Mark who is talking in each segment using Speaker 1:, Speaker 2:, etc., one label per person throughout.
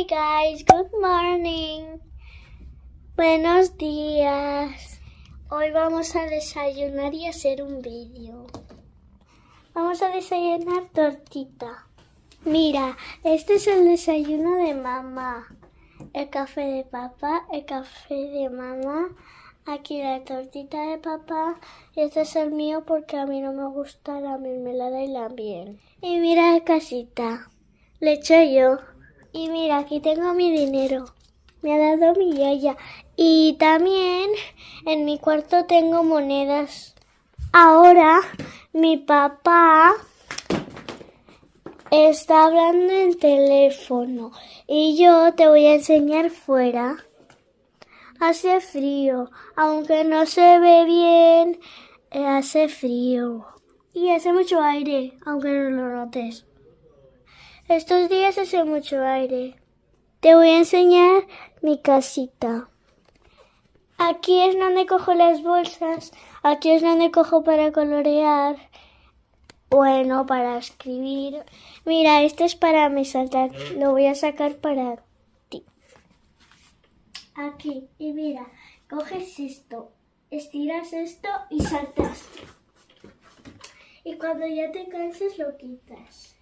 Speaker 1: Hi guys, good morning. Buenos días. Hoy vamos a desayunar y hacer un vídeo. Vamos a desayunar tortita. Mira, este es el desayuno de mamá. El café de papá, el café de mamá. Aquí la tortita de papá. Y este es el mío porque a mí no me gusta la mermelada y la miel. Y mira la casita. Le he hecho yo. Y mira, aquí tengo mi dinero. Me ha dado mi yaya. Y también en mi cuarto tengo monedas. Ahora mi papá está hablando en teléfono. Y yo te voy a enseñar fuera. Hace frío. Aunque no se ve bien, hace frío. Y hace mucho aire, aunque no lo notes. Estos días hace mucho aire. Te voy a enseñar mi casita. Aquí es donde cojo las bolsas. Aquí es donde cojo para colorear. Bueno, para escribir. Mira, este es para mi saltar. Lo voy a sacar para ti. Aquí. Y mira, coges esto. Estiras esto y saltas. Y cuando ya te canses lo quitas.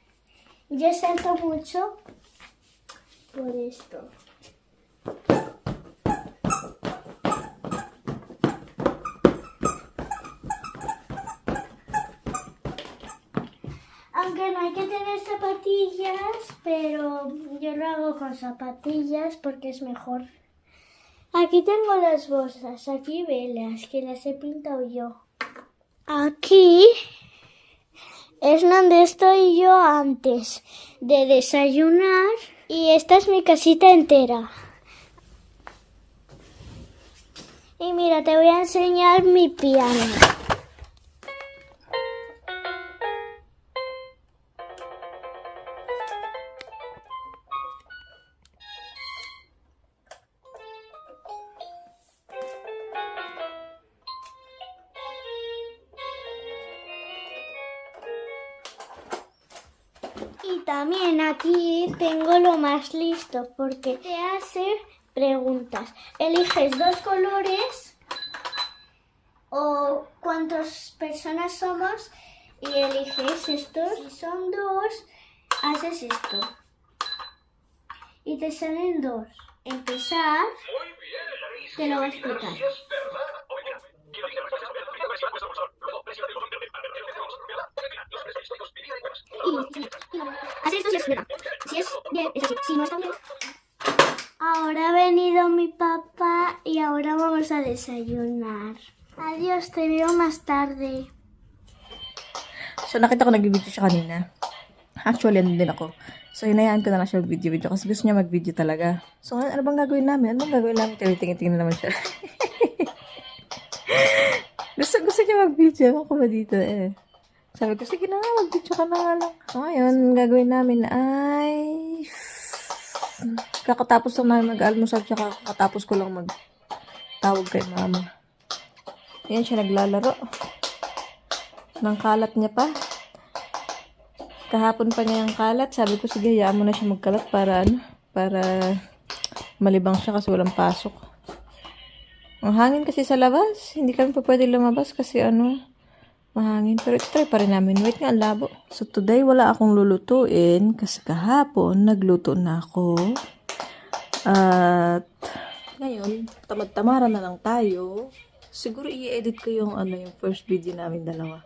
Speaker 1: Yo salto mucho por esto. Aunque no hay que tener zapatillas, pero yo lo hago con zapatillas porque es mejor. Aquí tengo las bolsas, aquí velas, que las he pintado yo. Aquí es donde estoy yo antes de desayunar y esta es mi casita entera. Y mira, te voy a enseñar mi piano. Y también aquí tengo lo más listo porque te hace preguntas. Eliges dos colores o cuántas personas somos y eliges estos. Si son dos, haces esto. Y te salen dos. Empezar, te lo voy a explicar. Así esto si es bien. Si es bien, es así. Si no está bien. Ahora ha venido mi papá y ahora vamos a desayunar. Adiós, te veo más tarde.
Speaker 2: So, nakita ko nag-video siya kanina. Actually, ano din ako. So, hinayaan ko na lang siya mag-video kasi gusto niya mag-video talaga. So, ano bang gagawin namin? Ano bang gagawin namin? Tingin-tingin na naman siya. gusto niya mag-video. Ako ba dito eh? Sabi ko, sige na nga, mag-video ka na nga lang. So, ngayon, gagawin namin ay kakatapos lang namin mag-almusal tsaka kakatapos ko lang mag-tawag kay mama. Ayan siya naglalaro. Nang kalat niya pa. Kahapon pa niya yung kalat. Sabi ko, sige, hayaan mo na siya magkalat para malibang siya kasi walang pasok. Ang hangin kasi sa labas. Hindi kami pa pwede lumabas kasi mahangin. Pero try pa rin namin. Wait nga, ang labo. So today, wala akong lulutuin kasi kahapon, nagluto na ako. At ngayon, tamad-tamara na lang tayo. Siguro i-edit ko yung first video namin dalawa.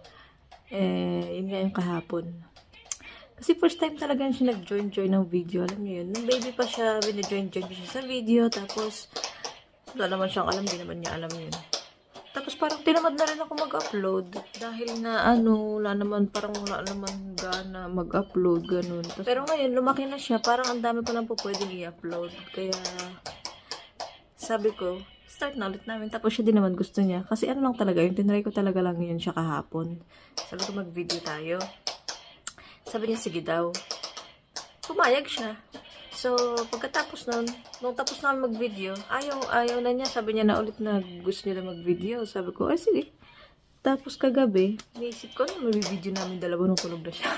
Speaker 2: Yun nga yung kahapon. Kasi first time talaga siya nag-join ng video. Alam niyo yun. Nung baby pa siya, bina-join siya sa video. Tapos, wala naman siyang alam. Di naman niya alam yun. Tapos parang tinamad na rin ako mag-upload. Dahil na wala naman gana mag-upload. Ganun. Pero ngayon, lumaki na siya. Parang ang dami pa lang po pwedeng i-upload. Kaya, sabi ko, start na ulit namin. Tapos siya din naman gusto niya. Kasi lang talaga, yung tinry ko talaga lang yun siya kahapon. Sabi ko mag-video tayo. Sabi niya, sige daw. Pumayag siya. So, pagkatapos nun, nung tapos namin mag-video, ayaw na niya. Sabi niya na ulit na gusto niya na mag-video. Sabi ko, ay sige. Tapos kagabi, naisip ko may video namin dalawa nung tulog na siya.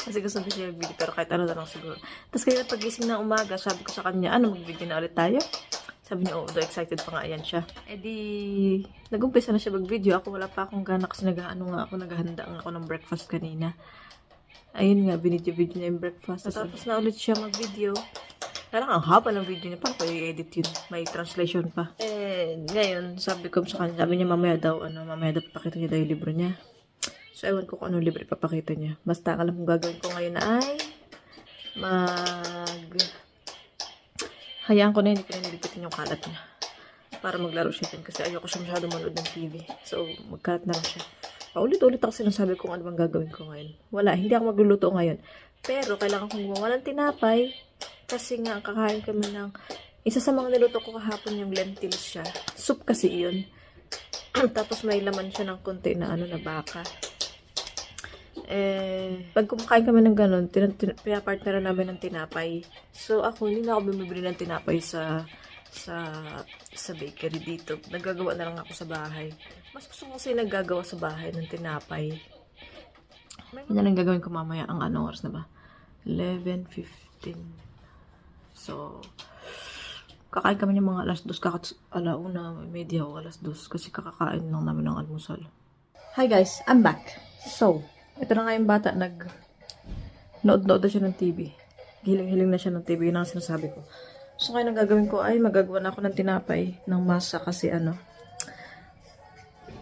Speaker 2: Kasi gusto ko siya mag-video, pero kahit ano na lang siguro. Tapos kaya pagising na umaga, sabi ko sa kanya, mag-video na ulit tayo? Sabi niya, oo, excited pa nga yan siya. Eh di, nag-umpisa na siya mag-video. Ako wala pa akong gana kasi naghahanda nga ako ng breakfast kanina. Ayun nga, binidyo-video niya yung breakfast. Tapos na ulit siya mag-video. Kaya ang haba ng video niya, paano ko i-edit yun? May translation pa. Eh, ngayon, sabi ko sa kanya, sabi niya mamaya daw papakita niya daw yung libro niya. So, ewan ko kung anong libro papakita niya. Basta, alam kong gagawin ko ngayon na ay hayaan ko na hindi ko na nilipitin yung kalat niya. Para maglaro siya din kasi ayoko siya masyado manood ng TV. So, magkalat na lang siya. Paulit-ulit ako sinasabi kung ano bang gagawin ko ngayon. Wala, hindi ako magluluto ngayon. Pero, kailangan kong gumawa ng tinapay. Kasi nga, kakain kami ng isa sa mga niluto ko kahapon yung lentils siya. Soup kasi yun. Tapos may laman siya ng konti na na baka. Pag kumakain kami ng ganun, pinapartneran namin ng tinapay. So, ako, hindi na ako bumibili ng tinapay sa bakery dito. Nagagawa na lang ako sa bahay. Mas gusto ko kasi naggagawa sa bahay ng tinapay. Yan na lang gagawin ko mamaya. Ang anong oras na ba? 11:15. So, kakain kami ng mga alas 2, alauna, media o alas 2 kasi kakakain lang namin ng almusal. Hi guys, I'm back. So, ito na nga yung bata, nood-nood na siya ng TV. Hiling-hiling na siya ng TV, yun ang sinasabi ko. So, kaya nang gagawin ko ay magagawa na ako ng tinapay, ng masa kasi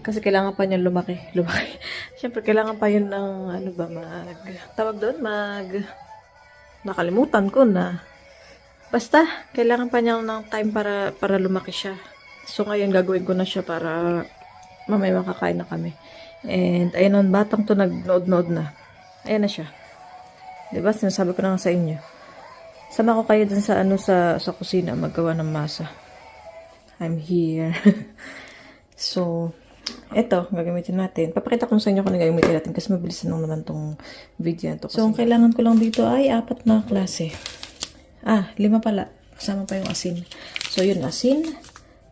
Speaker 2: kasi kailangan pa niya lumaki. Siyempre, kailangan pa yun ng, nakalimutan ko na. Basta, kailangan pa niya ng time para lumaki siya. So, ngayon gagawin ko na siya para mamaya makakain na kami. And, ayun ang batang to nagnood-nood na. Ayan na siya. Diba? Sinasabi ko na nga sa inyo. Sama ko kayo dun sa sa kusina maggawa ng masa. I'm here. So, eto, gagamitin natin. Papakita ko sa inyo kung ano gagamitin natin kasi mabilis na naman tong video na to. So, ang kailangan ko lang dito ay 4 na klase. 5 pala. Kasama pa yung asin. So, yun, asin.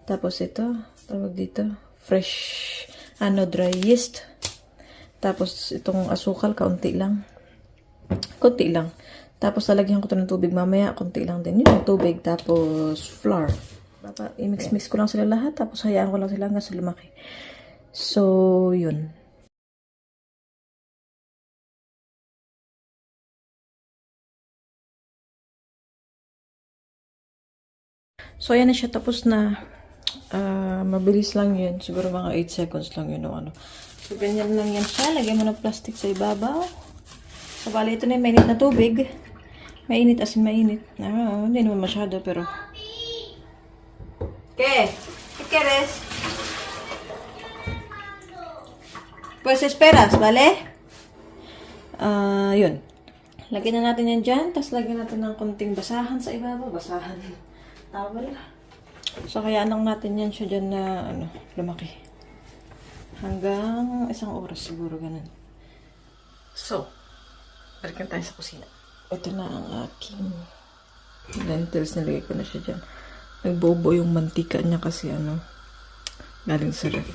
Speaker 2: Tapos ito, tawag dito, fresh, dry yeast. Tapos, itong asukal, kaunti lang. Kunti lang. Tapos, lalagyan ko ito ng tubig mamaya. Kunti lang din yun, tubig. Tapos, flour. I-mix-mix ko lang sila lahat. Tapos, hayaan ko lang sila hanggang sa lumaki. So, yun. So, ayan na siya. Tapos na. Mabilis lang yun. Siguro mga 8 seconds lang yun. So, ganyan lang yan siya. Lagyan mo ng plastic sa ibabaw. So, bali, ito na yung mainit na tubig. Mainit as in mainit. Hindi naman masyado, pero... ¿Qué? ¿Qué quieres? Pues esperas, ¿vale? Yun. Lagyan na natin yan dyan. Tapos lagyan natin ng konting basahan sa ibabaw. Basahan. Towel. So, kaya lang natin yan siya dyan na, lumaki. Hanggang 1 oras siguro, ganun. So, balikan tayo sa kusina. Ito na ang aking lentils. Nilagay ko na siya dyan. Nagbobo yung mantika niya kasi, galing sa ref.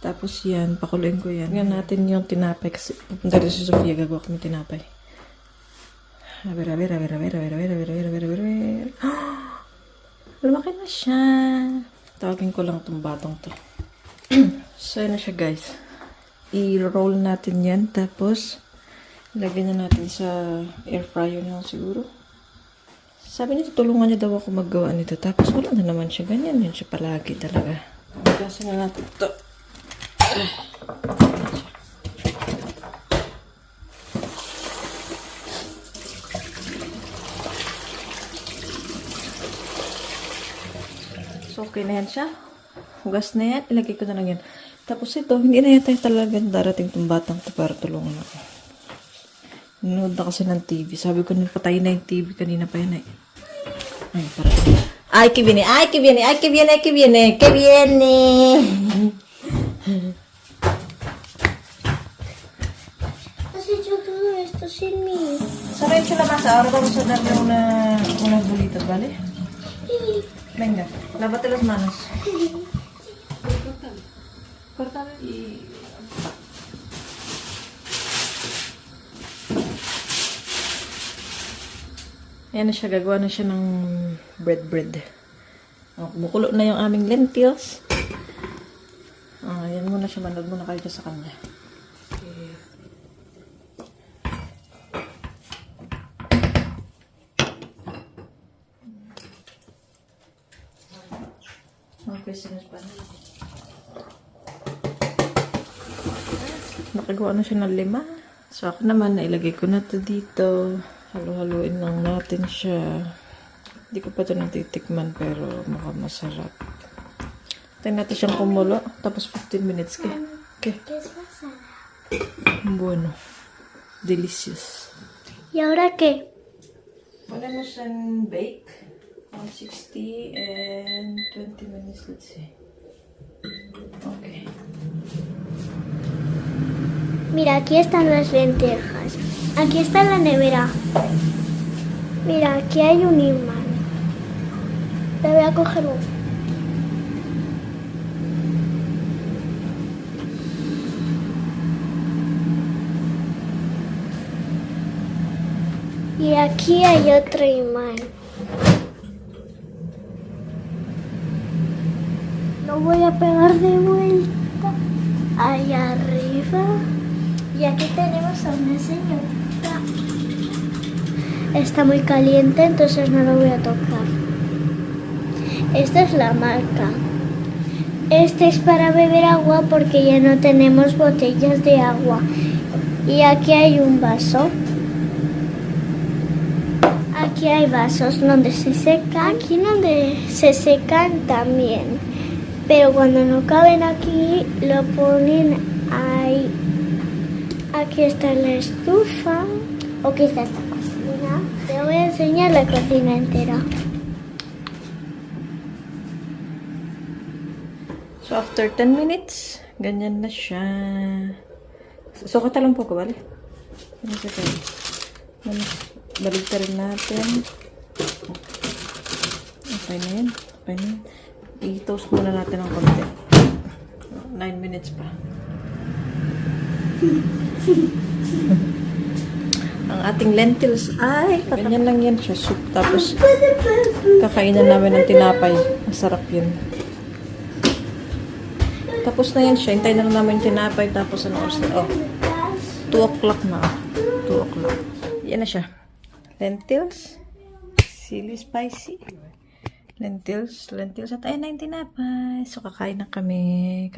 Speaker 2: Tapos yan, pakuluin ko yan. Ngayon natin yung tinapay kasi pupunta rin si Sofia, gagawa kami tinapay. Lumaki na siya. Tawagin ko lang itong batong to. So, yun na siya guys. I-roll natin yan. Tapos, lagyan na natin sa air fryer na siguro. Sabi niya, tutulungan niya daw ako maggawa nito. Tapos, wala na naman siya. Ganyan yun siya palagi talaga. Magasin na natin ito. So, okay na yan siya. Hugas na yan. Ilagay ko na lang yan. Tapos ito, hindi na yata talaga darating itong batang to para tulungan ako. Nanood na kasi ng TV. Sabi ko, patay na yung TV. Kanina pa yan eh. Ay, para ito. Ay, que viene, ay, que viene, ay, que viene, que viene, que viene.
Speaker 1: Has hecho todo esto sin mí.
Speaker 2: ¿Sabes hecho la masa? Ahora vamos a darle unas bolitas, ¿vale?
Speaker 1: Sí.
Speaker 2: Venga, lávate las manos. importante Ayan na siya, gagawa na siya ng bread. Kumukulo na yung aming lentils. Yan muna siya, manood muna kayo sa kanya. Okay. Okay, sinaspan. Nakagawa na siya ng 5. So, ako naman, nailagay ko na to dito. Halo-haloin lang natin siya. Hindi ko pa ito natitikman, pero mukhang masarap. Tayo natin siyang kumulo. Tapos 15 minutes. Okay. Bueno. Delicious.
Speaker 1: ¿Y ahora qué?
Speaker 2: Wala na siyang bake. 160 and 20 minutes, let's see. Okay.
Speaker 1: Mira, aquí están las lentejas. Aquí está la nevera. Mira, aquí hay un imán. Te voy a coger uno. Y aquí hay otro imán. Lo voy a pegar de vuelta ahí arriba. Y aquí tenemos a una señorita. Está muy caliente, entonces no lo voy a tocar. Esta es la marca. Este es para beber agua porque ya no tenemos botellas de agua. Y aquí hay un vaso. Aquí hay vasos donde se secan. Aquí donde se secan también. Pero cuando no caben aquí, lo ponen ahí. Aquí está la estufa. O quizás la cocina. Te voy a enseñar la cocina entera.
Speaker 2: So, after 10 minutes, ganyan na siya. Sukata lang po ko, bali? Ano siya tayo? Baligtarin natin. Okay na yan. Okay na yan. I-toast muna natin ng konti. 9 minutes pa. Ang ating lentils ay ganyan lang yan siya, soup. Tapos kakainan namin ng tinapay. Masarap yun. Tapos na yan siya. Hintayin na lang namin yung tinapay. Tapos ano oras na? 2 o'clock na. 2 o'clock. Yan na siya. Lentils. Chili spicy. Lentils. At ayun na yung tinapay. So, kakain na kami.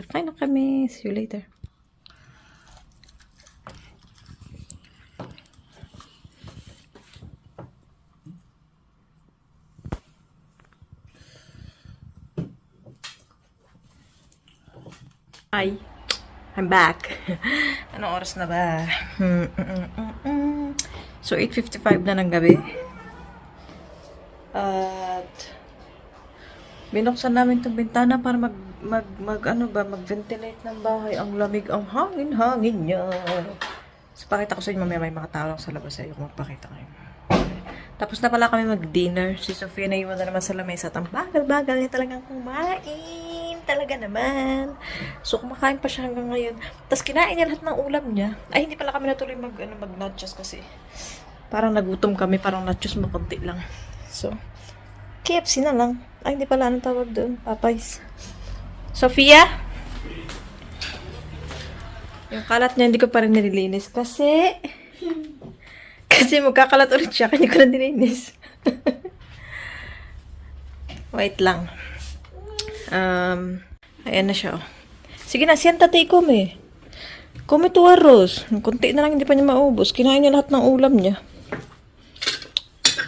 Speaker 2: See you later. Hi. I'm back. Anong oras na ba? So, 8:55 na ng gabi. At binuksan namin itong bintana para mag-ventilate ng bahay. Ang lamig, ang hangin niya. So, pakita ko sa inyo mamaya may mga tao lang sa labas. Ayoko magpakita kayo. Tapos na pala kami mag-dinner. Si Sofia na iwan na naman sa lamesa. At ang bagal-bagal niya talagang kumain. Talaga naman. So, kumakain pa siya hanggang ngayon. Tapos, kinain niya lahat ng ulam niya. Ay, hindi pala kami natuloy mag-nachos kasi parang nagutom kami. Parang nachos mo konti lang. So, KFC na lang. Ay, hindi pala. Anong tawag doon? Popeyes. Sofia? Yung kalat niya, hindi ko pa rin nililinis. Kasi magkakalat ulit siya. Kanya ko na nilinis. Wait lang. Ayan na siya, oh. Sige na, siéntate y come. Come tu arroz. Kunti na lang, hindi pa niya maubos. Kinain niya lahat ng ulam niya.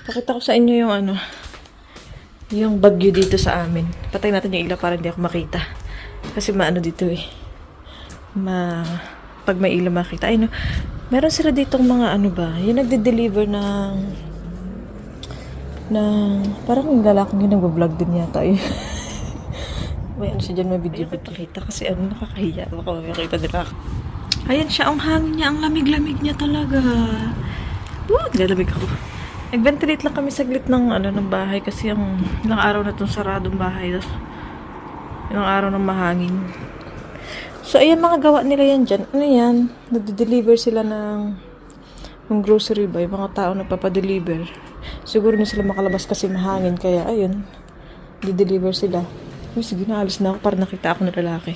Speaker 2: Pakita ko sa inyo yung yung bagyo dito sa amin. Patay natin yung ilaw para hindi ako makita. Kasi maano dito eh. Pag may ilaw makita. Ay no, meron sila ditong mga yung nagde-deliver ng parang yung lalaking yung nag-vlog din yata eh. May siya dyan, may video ko pakita kasi nakakahiya. Baka makikita nila. Ayan siya, ang hangin niya, ang lamig-lamig niya talaga. Nilalamig ako. Nag-ventilate lang kami saglit ng bahay kasi ilang araw na itong saradong bahay. Ilang araw ng mahangin. So, ayan mga gawa nila yan dyan. Ano yan? Nagde-deliver sila ng grocery ba? Yung mga tao nagpapadeliver. Siguro na sila makalabas kasi mahangin. Kaya, ayun. Di-deliver sila. Uy, sige na, alis na ako para nakita ako ng lalaki.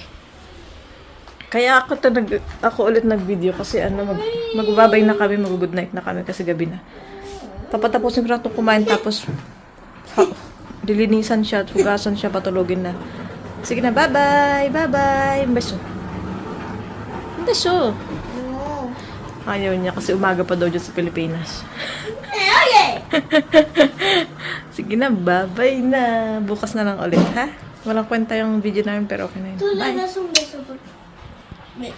Speaker 2: Kaya ako ulit nag-video kasi magbabay na kami, mag-good night na kami kasi gabi na. Papatapusin ko na itong kumain tapos dilinisan siya, hugasan siya, patulogin na. Sige na, bye-bye! Bye-bye! Beso. Beso! Ayaw niya kasi umaga pa daw dyan sa Pilipinas. Sige na, bye-bye na. Bukas na lang ulit, ha? Walang kwenta yung video namin pero okay na yun. Bye!